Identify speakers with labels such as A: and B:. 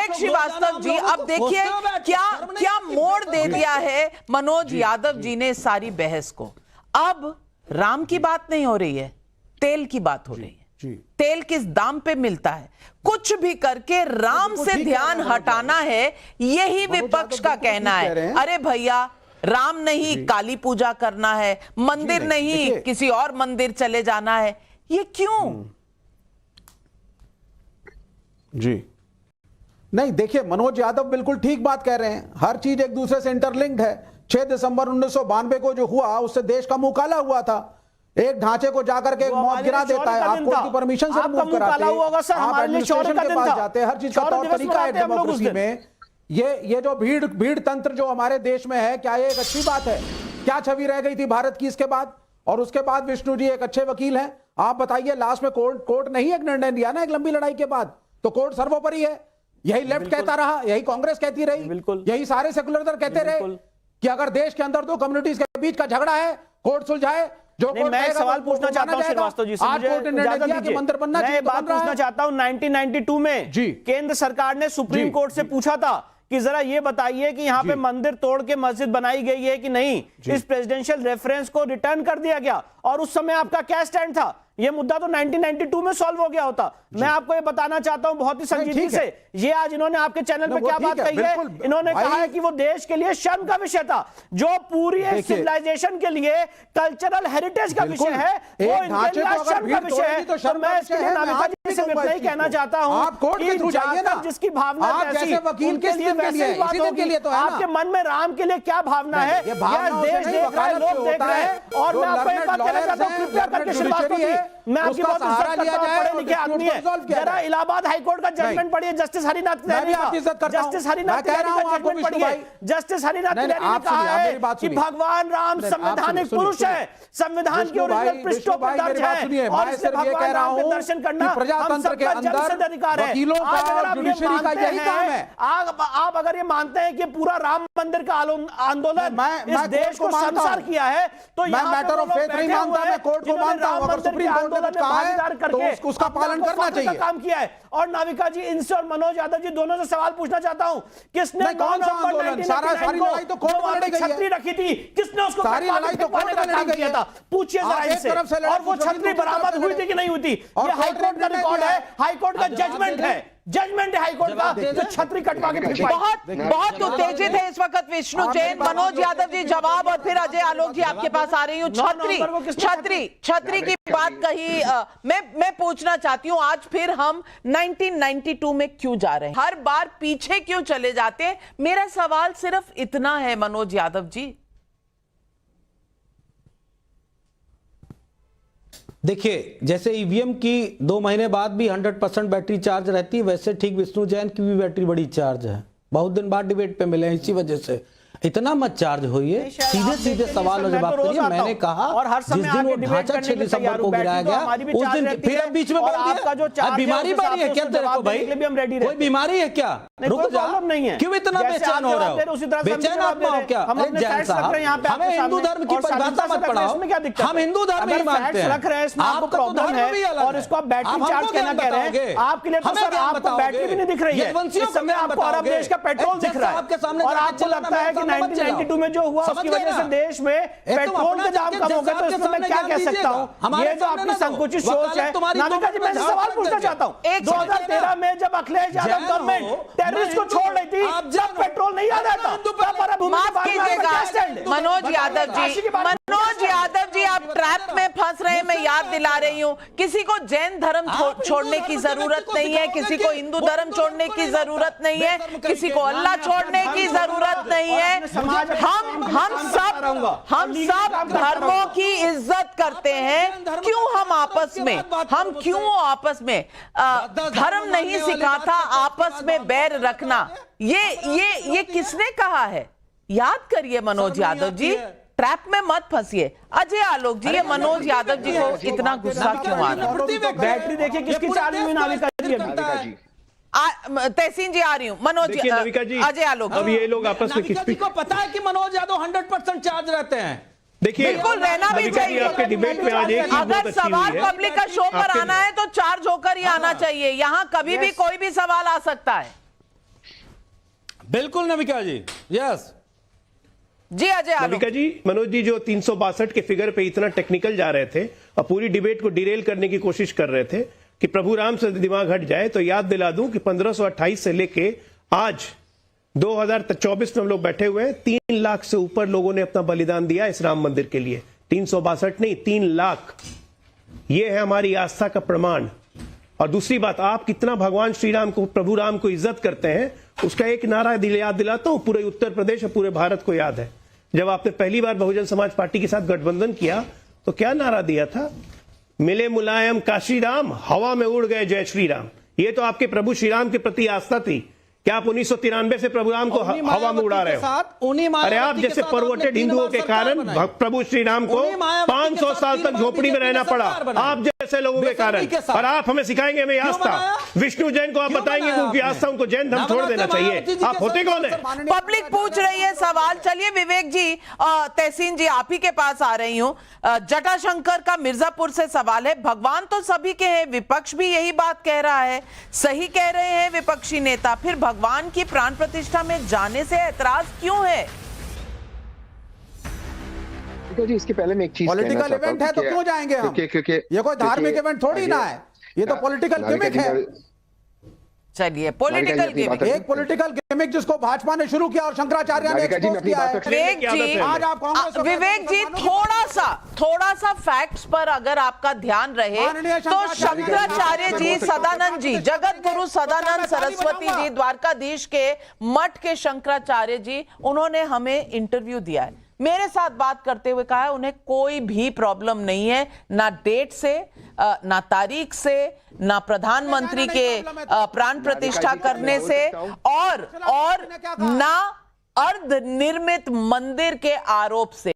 A: विवेक श्रीवास्तव जी, अब देखिए क्या मोड़ दे दिया है मनोज यादव जी ने सारी बहस को। अब राम की बात नहीं हो रही है, तेल की बात हो रही है। तेल किस दाम पे मिलता है, कुछ भी करके राम से ध्यान हटाना है, यही विपक्ष का कहना है। अरे भैया, राम नहीं काली पूजा करना है, मंदिर नहीं किसी और मंदिर चले जाना है, ये क्यों?
B: जी नहीं, देखिए मनोज यादव बिल्कुल ठीक बात कह रहे हैं, हर चीज एक दूसरे से इंटरलिंक्ड है। 6 दिसंबर 1992 को जो हुआ उससे देश का मुंह काला हुआ था। एक ढांचे को जाकर के मौत गिरा देता है, आप कोर्ट की परमिशन से रिमूव कराते हैं, आप एडमिनिस्ट्रेशन के पास जाते हैं, हर चीज का तौर तरीका है डेमोक्रेसी में। ये जो भीड़ तंत्र जो हमारे देश में है, क्या ये एक अच्छी बात है? क्या छवि रह गई थी भारत की इसके बाद? और उसके बाद विष्णु जी एक अच्छे वकील हैं, आप बताइए लास्ट में कोर्ट नहीं एक निर्णय दिया ना एक लंबी लड़ाई के बाद, तो कोर्ट सर्वोपरि है। यही लेफ्ट कहता रहा, यही कांग्रेस कहती रही, यही सारे सेकुलर दल कहते रहे कि अगर देश के अंदर 2 कम्युनिटीज के बीच का झगड़ा है, कोर्ट सुलझाए। जो
C: मैं एक सवाल पूछना चाहता हूं श्रीवास्तव जी से,
B: मंदिर बनना,
C: मैं बात पूछना चाहता हूं। 1992 में केंद्र सरकार ने सुप्रीम कोर्ट से पूछा था कि जरा ये बताइए कि यहाँ पे मंदिर तोड़ के मस्जिद बनाई गई है कि नहीं, इस प्रेसिडेंशियल रेफरेंस को रिटर्न कर दिया गया, और उस समय आपका क्या स्टैंड था? ये मुद्दा तो 1992 में सॉल्व हो गया होता। मैं आपको ये बताना चाहता हूं बहुत ही संजीदगी से, ये आज इन्होंने आपके चैनल पे क्या बात कही है, इन्होंने कहा है कि वो देश के लिए शर्म का विषय था, जो पूरी सिविलाइजेशन के लिए कल्चरल हेरिटेज का विषय है, वो इनके लिए शर्म का विषय है। तो मैं इसके लिए नाविका जी से इतना ही कहना चाहता हूं कि जाकर जिसकी भावना ऐसी, उनके लिए वैसे ही बात होगी। आपके मन में राम के लिए क्या भावना है, देश देख रहा है, लोग देख रहे हैं। और मैं आपको एक बात कहना चाहता हूं, कृपया करके श्रीवास्तव जी, मैं आपकी बहुत इज्जत करता हूं, पढ़े लिखे आदमी है, जरा इलाहाबाद हाईकोर्ट का जजमेंट पढ़िए, जस्टिस हरिनाथ तिवारी का, जस्टिस हरिनाथ तिवारी का जजमेंट पढ़िए। जस्टिस हरिनाथ तिवारी ने कहा है कि भगवान राम संवैधानिक पुरुष है, संविधान के ओरिजिनल पृष्ठों पर दर्ज है, और इसलिए भगवान राम के दर्शन करना प्रजातंत्र के अंदर अधिकार है। आज अगर आप ये मानते हैं, आप अगर ये मानते हैं कि पूरा राम मंदिर का आंदोलन इस देश को संसार किया है, तो मैटर ऑफ फेथ नहीं मानता, मैं कोर्ट को मानता हूं। अगर सुप्रीम कोर्ट ने भागीदार करके तो उसका पालन करना चाहिए, काम किया है। और नाविका जी, इनसे और मनोज यादव जी दोनों से सवाल पूछना चाहता हूं, किसने कौन सा आंदोलन, सारी लड़ाई तो कोर्ट में लड़ी गई है, छतरी रखी थी, किसने उसको सारी लड़ाई तो कोर्ट में लड़ी गई था, पूछिए जरा इनसे। और वो छतरी बरामद हुई थी कि नहीं हुई थी, ये हाईकोर्ट का रिकॉर्ड है, हाईकोर्ट का जजमेंट है, जजमेंट है हाईकोर्ट का, जो छतरी कटवा के
A: बहुत उत्तेजित है इस वक्त विष्णु जैन। मनोज यादव जी जवाब, और फिर अजय आलोक जी आपके पास आ रही हूँ। छतरी की बात कही, मैं पूछना चाहती हूँ, आज फिर हम 1992 में क्यों जा रहे हैं, हर बार पीछे क्यों चले जाते हैं? मेरा सवाल सिर्फ इतना है मनोज यादव जी।
D: देखिए, जैसे ईवीएम की 2 महीने बाद भी 100% बैटरी चार्ज रहती है, वैसे ठीक विष्णु जैन की भी बैटरी बड़ी चार्ज है। बहुत दिन बाद डिबेट पे मिले हैं, इसी वजह से इतना मत चार्ज होइए, सीधे सीधे सवाल और जवाब करिए। मैंने कहा जिस दिन वो ढांचा 6 दिसंबर को गिराया गया, उस दिन फिर अब बीच में बोल दिया बीमारी बारी है क्या तेरे को भाई, कोई बीमारी है क्या? रुक जा, क्यों इतना बेचैन हो रहा हो? बेचैन आत्मा हो क्या? जैन साहब, हमें हिंदू धर्म की परिभाषा मत पढ़ाओ, हम हिंदू धर्म ही मानते हैं, आपका तो धर्म भी अलग है।
C: और इसको आप बैटरी चार्ज कहना कह रहे हैं, आपके लिए तो सर आपको बैटरी भी नहीं दिख रही है, इस समय आपको अरब देश का पेट्रोल दिख रहा है, और आपको लगता है कि 1992 में जो हुआ उसकी वजह से देश में पेट्रोल के दाम कम हो गए, तो इसमें मैं क्या कह सकता हूं? ये जो आपकी संकुचित सोच है। नाविका जी, मैं सवाल पूछना चाहता हूं, 2013 में जब अखिलेश यादव गवर्नमेंट टेररिस्ट को छोड़ रही थी, जब पेट्रोल नहीं आ रहा था,
A: मनोज यादव जी आप ट्रैप में फंस रहे हैं, मैं याद दिला रही हूं, किसी को जैन धर्म छोड़ने की जरूरत नहीं है, किसी को हिंदू धर्म छोड़ने की जरूरत नहीं है, किसी को अल्लाह छोड़ने की जरूरत नहीं है। हम सब धर्मों की इज्जत करते हैं। क्यों हम क्यों आपस में धर्म नहीं सिखाता आपस में बैर रखना? ये किसने कहा है? याद करिए मनोज यादव जी, ट्रैप में मत फंसिए। अजय आलोक जी, ये मनोज यादव जी को इतना गुस्सा क्यों आ रहा है?
C: बैटरी देखिए किसकी चार्ज हुई, नाविका जी।
A: तहसीन जी आ रही हूं, मनोज जी, अजय आलोक,
E: अब ये लोग आपस में
D: किसी को पता है कि मनोज यादव 100% चार्ज रहते हैं?
E: देखिए,
A: बिल्कुल रहना भी चाहिए।
E: आपके डिबेट में आज एक
A: अगर सवाल पब्लिक का शो पर आना है तो चार्ज होकर ही आना चाहिए, यहाँ कभी भी कोई भी सवाल आ सकता है।
D: बिल्कुल नमिका जी, यस
A: जी अजय आलोक।
E: नमिका जी, मनोज जी जो 362 के फिगर पे इतना टेक्निकल जा रहे थे और पूरी डिबेट को डिरेल करने की कोशिश कर रहे थे कि प्रभु राम से दिमाग हट जाए, तो याद दिला दूं कि 1528 से लेके आज 2024 में हम लोग बैठे हुए हैं, 3 लाख से ऊपर लोगों ने अपना बलिदान दिया इस राम मंदिर के लिए। 362 नहीं, 3 लाख। ये है हमारी आस्था का प्रमाण। और दूसरी बात, आप कितना भगवान श्री राम को, प्रभु राम को इज्जत करते हैं, उसका एक नारा याद दिलाता हूं, पूरे उत्तर प्रदेश और पूरे भारत को याद है। जब आपने पहली बार बहुजन समाज पार्टी के साथ गठबंधन किया तो क्या नारा दिया था? मिले मुलायम काशी राम, हवा में उड़ गए जय श्री राम। ये तो आपके प्रभु श्री राम के प्रति आस्था थी। क्या आप 1993 से प्रभु राम को हवा में उड़ा रहे हो? अरे आप जैसे परवर्टेड हिंदुओं के कारण प्रभु श्री राम को 500 साल तक झोपड़ी में रहना पड़ा, आप जैसे लोगों के कारण। और आप हमें सिखाएंगे हमें आस्था? विष्णु जैन को आप बताएंगे उनकी आस्था, उनको जैन धर्म छोड़ देना चाहिए। आप होते कौन है?
A: पब्लिक पूछ रही है सवाल। चलिए विवेक जी, तहसीन जी, आप ही के पास आ रही हूं। जटाशंकर का मिर्जापुर से सवाल है। भगवान तो सभी के हैं, विपक्ष भी यही बात कह रहा है, सही कह रहे हैं विपक्षी नेता, फिर भगवान की प्राण प्रतिष्ठा में जाने से ऐतराज क्यों है?
F: जी इसके पहले मैं एक चीज
B: पॉलिटिकल इवेंट है तो क्यों जाएंगे हम?
F: क्योंकि
B: ये कोई धार्मिक इवेंट थोड़ी ना है, ये तो पॉलिटिकल गिमिक है।
A: चलिए पॉलिटिकल गिमिक,
B: एक पॉलिटिकल गिमिक जिसको भाजपा ने शुरू किया और शंकराचार्य ने एक्सपोज किया है।
A: विवेक जी,
B: आज आप कांग्रेस,
A: विवेक जी थोड़ा सा फैक्ट्स पर अगर आपका ध्यान रहे तो शंकराचार्य जी, सदानंद जी, जगत गुरु सदानंद सरस्वती जी, द्वारकाधीश के मठ के शंकराचार्य जी, उन्होंने हमें इंटरव्यू दिया है, मेरे साथ बात करते हुए कहा है उन्हें कोई भी प्रॉब्लम नहीं है, ना डेट से, ना तारीख से, ना प्रधानमंत्री के प्राण प्रतिष्ठा करने से, और ना अर्ध निर्मित मंदिर के आरोप से।